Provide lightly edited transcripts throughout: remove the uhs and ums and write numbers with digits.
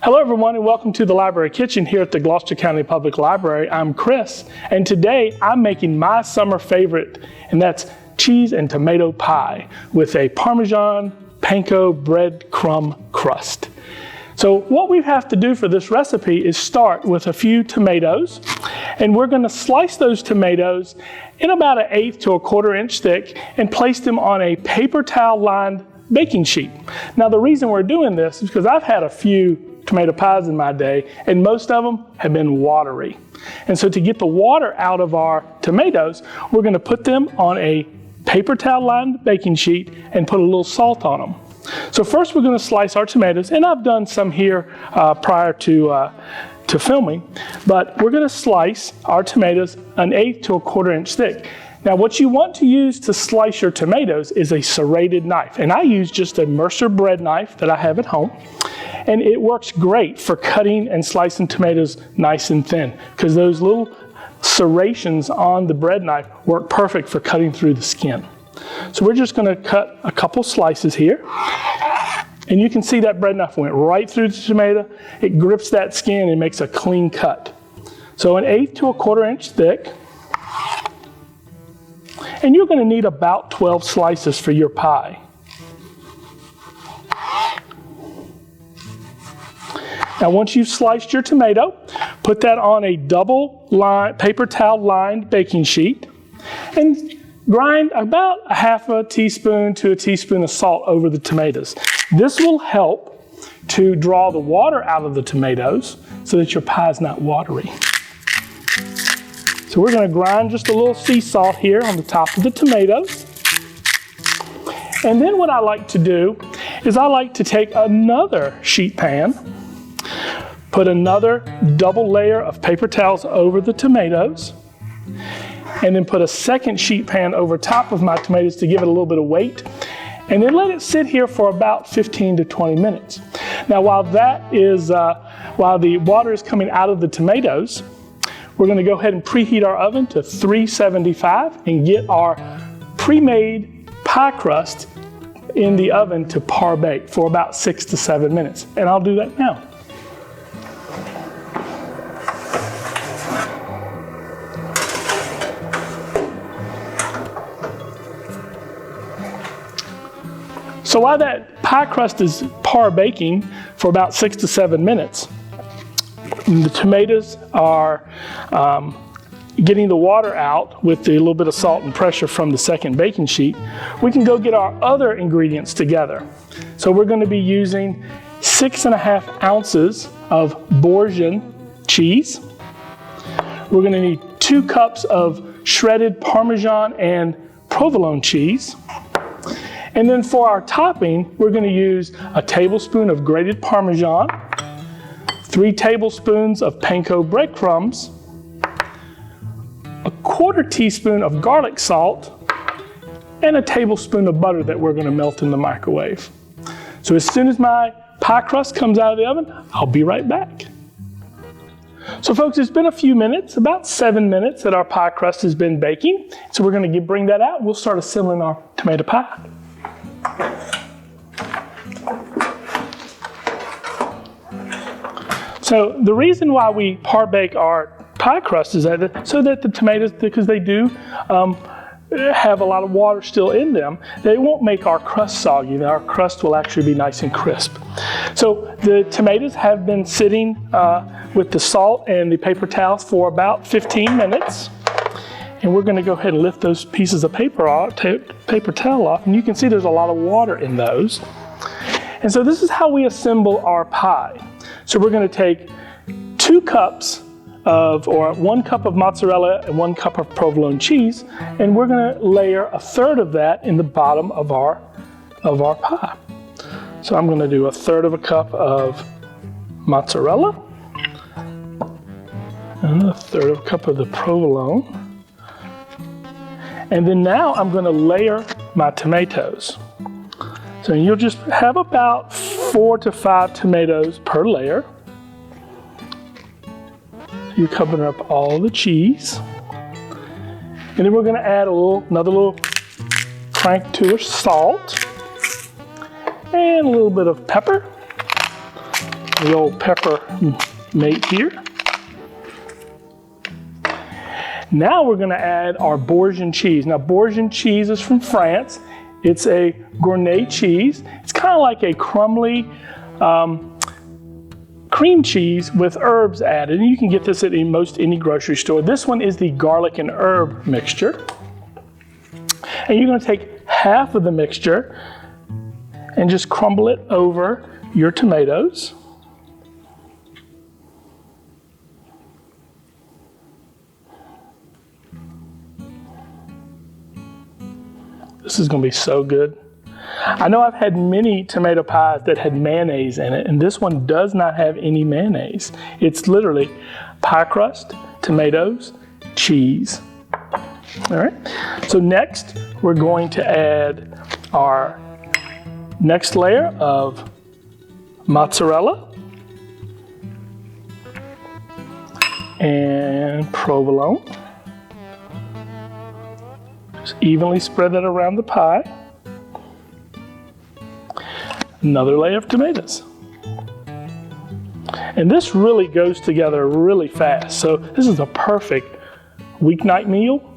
Hello everyone and welcome to the Library Kitchen here at the Gloucester County Public Library. I'm Chris and today I'm making my summer favorite, and that's cheese and tomato pie with a Parmesan Panko breadcrumb crust. So what we have to do for this recipe is start with a few tomatoes, and we're going to slice those tomatoes in about 1/8 to 1/4 inch thick and place them on a paper towel lined baking sheet. Now the reason we're doing this is because I've had a few tomato pies in my day, and most of them have been watery. And so to get the water out of our tomatoes, we're going to put them on a paper towel lined baking sheet and put a little salt on them. So first we're going to slice our tomatoes, and I've done some here prior to filming, but we're going to slice our tomatoes 1/8 to 1/4 inch thick. Now what you want to use to slice your tomatoes is a serrated knife, and I use just a Mercer bread knife that I have at home. And it works great for cutting and slicing tomatoes nice and thin, because those little serrations on the bread knife work perfect for cutting through the skin. So we're just going to cut a couple slices here. And you can see that bread knife went right through the tomato. It grips that skin and makes a clean cut. So 1/8 to 1/4 inch thick. And you're going to need about 12 slices for your pie. Now once you've sliced your tomato, put that on a paper towel lined baking sheet and grind about 1/2 teaspoon to a teaspoon of salt over the tomatoes. This will help to draw the water out of the tomatoes so that your pie is not watery. So we're going to grind just a little sea salt here on the top of the tomatoes. And then what I like to do is I like to take another sheet pan, put another double layer of paper towels over the tomatoes, and then put a second sheet pan over top of my tomatoes to give it a little bit of weight, and then let it sit here for about 15 to 20 minutes. Now while the water is coming out of the tomatoes, we're going to go ahead and preheat our oven to 375 and get our pre-made pie crust in the oven to par bake for about 6 to 7 minutes. And I'll do that now. So while that pie crust is par baking for about 6 to 7 minutes, the tomatoes are getting the water out with a little bit of salt and pressure from the second baking sheet, we can go get our other ingredients together. So we're going to be using 6.5 ounces of Boursin cheese. We're going to need 2 cups of shredded Parmesan and Provolone cheese. And then for our topping, we're going to use a tablespoon of grated Parmesan, 3 tablespoons of Panko breadcrumbs, 1/4 teaspoon of garlic salt, and a tablespoon of butter that we're going to melt in the microwave. So as soon as my pie crust comes out of the oven, I'll be right back. So folks, it's been a few minutes, about 7 minutes that our pie crust has been baking. So we're going to bring that out. We'll start assembling our tomato pie. So the reason why we par bake our pie crust is so that the tomatoes, because they do have a lot of water still in them, they won't make our crust soggy. Our crust will actually be nice and crisp. So the tomatoes have been sitting with the salt and the paper towels for about 15 minutes. And we're going to go ahead and lift those pieces of paper towel off, and you can see there's a lot of water in those. And so this is how we assemble our pie. So we're going to take 2 cups or 1 cup of mozzarella and 1 cup of provolone cheese, and we're going to layer 1/3 of that in the bottom of our pie. So I'm going to do 1/3 of a cup of mozzarella and 1/3 of a cup of the provolone. And then now I'm going to layer my tomatoes. So you'll just have about 4 to 5 tomatoes per layer. You're covering up all the cheese. And then we're going to add another little crank to salt and a little bit of pepper, a the old pepper mate here. Now we're gonna add our Boursin cheese. Now Boursin cheese is from France. It's a gourmet cheese. It's kind of like a crumbly cream cheese with herbs added. And you can get this at most any grocery store. This one is the garlic and herb mixture. And you're gonna take half of the mixture and just crumble it over your tomatoes. This is gonna be so good. I know I've had many tomato pies that had mayonnaise in it, and this one does not have any mayonnaise. It's literally pie crust, tomatoes, cheese. All right, so next we're going to add our next layer of mozzarella and provolone. Just evenly spread that around the pie. Another layer of tomatoes. And this really goes together really fast. So this is a perfect weeknight meal.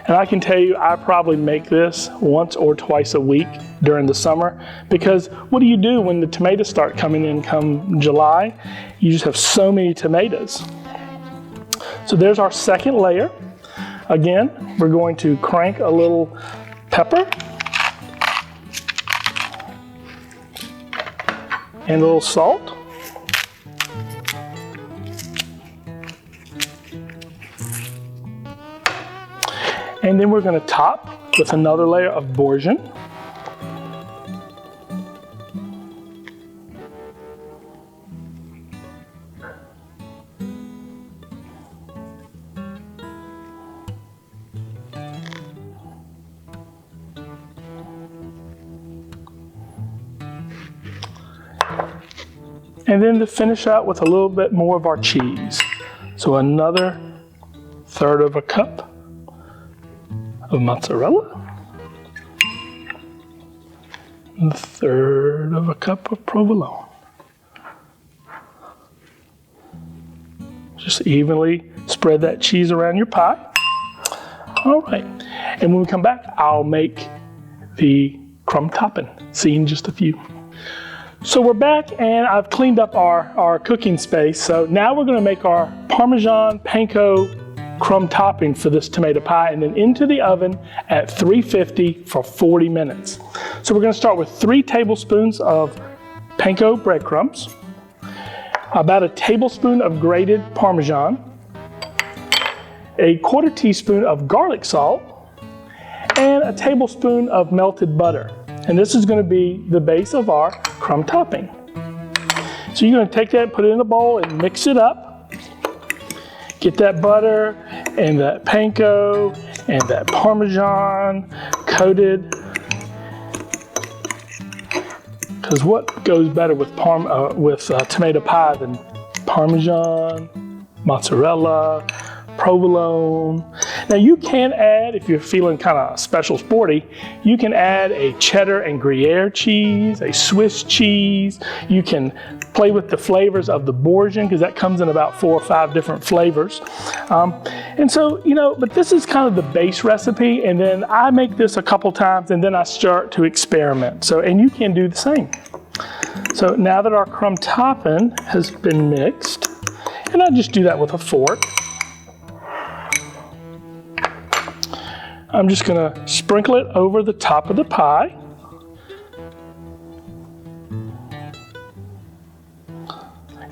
And I can tell you, I probably make this once or twice a week during the summer, because what do you do when the tomatoes start coming in come July? You just have so many tomatoes. So there's our second layer. Again, we're going to crank a little pepper and a little salt. And then we're going to top with another layer of Boursin. And then to finish out with a little bit more of our cheese. So another 1/3 of a cup of mozzarella. And 1/3 of a cup of provolone. Just evenly spread that cheese around your pie. All right, and when we come back, I'll make the crumb topping. See you in just a few. So we're back, and I've cleaned up our cooking space. So now we're gonna make our Parmesan Panko crumb topping for this tomato pie, and then into the oven at 350 for 40 minutes. So we're gonna start with 3 tablespoons of Panko breadcrumbs, about a tablespoon of grated Parmesan, a 1/4 teaspoon of garlic salt, and a tablespoon of melted butter. And this is gonna be the base of our crumb topping. So you're gonna take that, put it in a bowl and mix it up. Get that butter and that Panko and that Parmesan coated. Because what goes better with tomato pie than Parmesan, mozzarella, provolone. Now you can add, if you're feeling kind of special sporty, you can add a cheddar and Gruyere cheese, a Swiss cheese. You can play with the flavors of the Boursin, because that comes in about 4 or 5 different flavors. And so, you know, but this is kind of the base recipe, and then I make this a couple times and then I start to experiment. So, and you can do the same. So now that our crumb topping has been mixed, and I just do that with a fork, I'm just gonna sprinkle it over the top of the pie.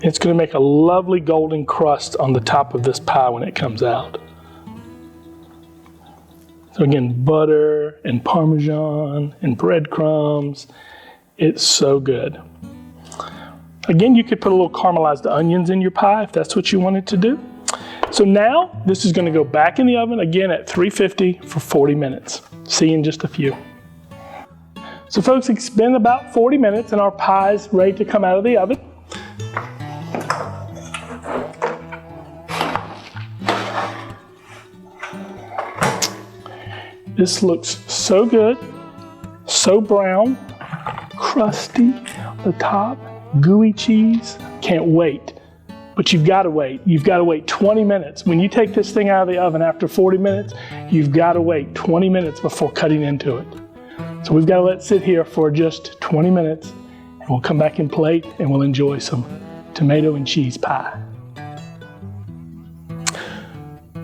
It's gonna make a lovely golden crust on the top of this pie when it comes out. So again, butter and Parmesan and breadcrumbs. It's so good. Again, you could put a little caramelized onions in your pie if that's what you wanted to do. So now this is gonna go back in the oven again at 350 for 40 minutes. See you in just a few. So folks, it's been about 40 minutes and our pie is ready to come out of the oven. This looks so good, so brown, crusty on the top, gooey cheese. can't wait. But you've got to wait. You've got to wait 20 minutes. When you take this thing out of the oven after 40 minutes, you've got to wait 20 minutes before cutting into it. So we've got to let it sit here for just 20 minutes, and we'll come back and plate, and we'll enjoy some tomato and cheese pie.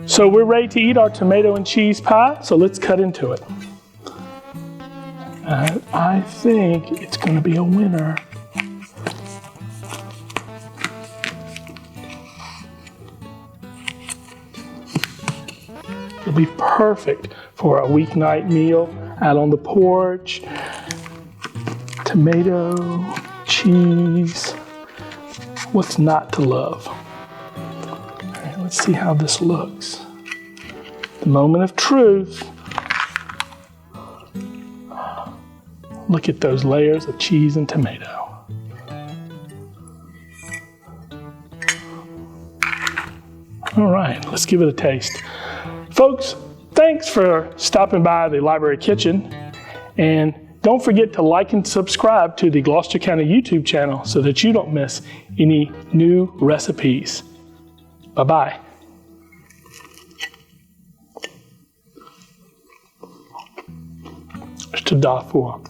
So we're ready to eat our tomato and cheese pie, so let's cut into it. I think it's going to be a winner. It'll be perfect for a weeknight meal out on the porch. Tomato, cheese, what's not to love? All right, let's see how this looks. The moment of truth. Look at those layers of cheese and tomato. All right, let's give it a taste. Folks, thanks for stopping by the Library Kitchen, and don't forget to like and subscribe to the Gloucester County YouTube channel so that you don't miss any new recipes. Bye-bye. It's to die for.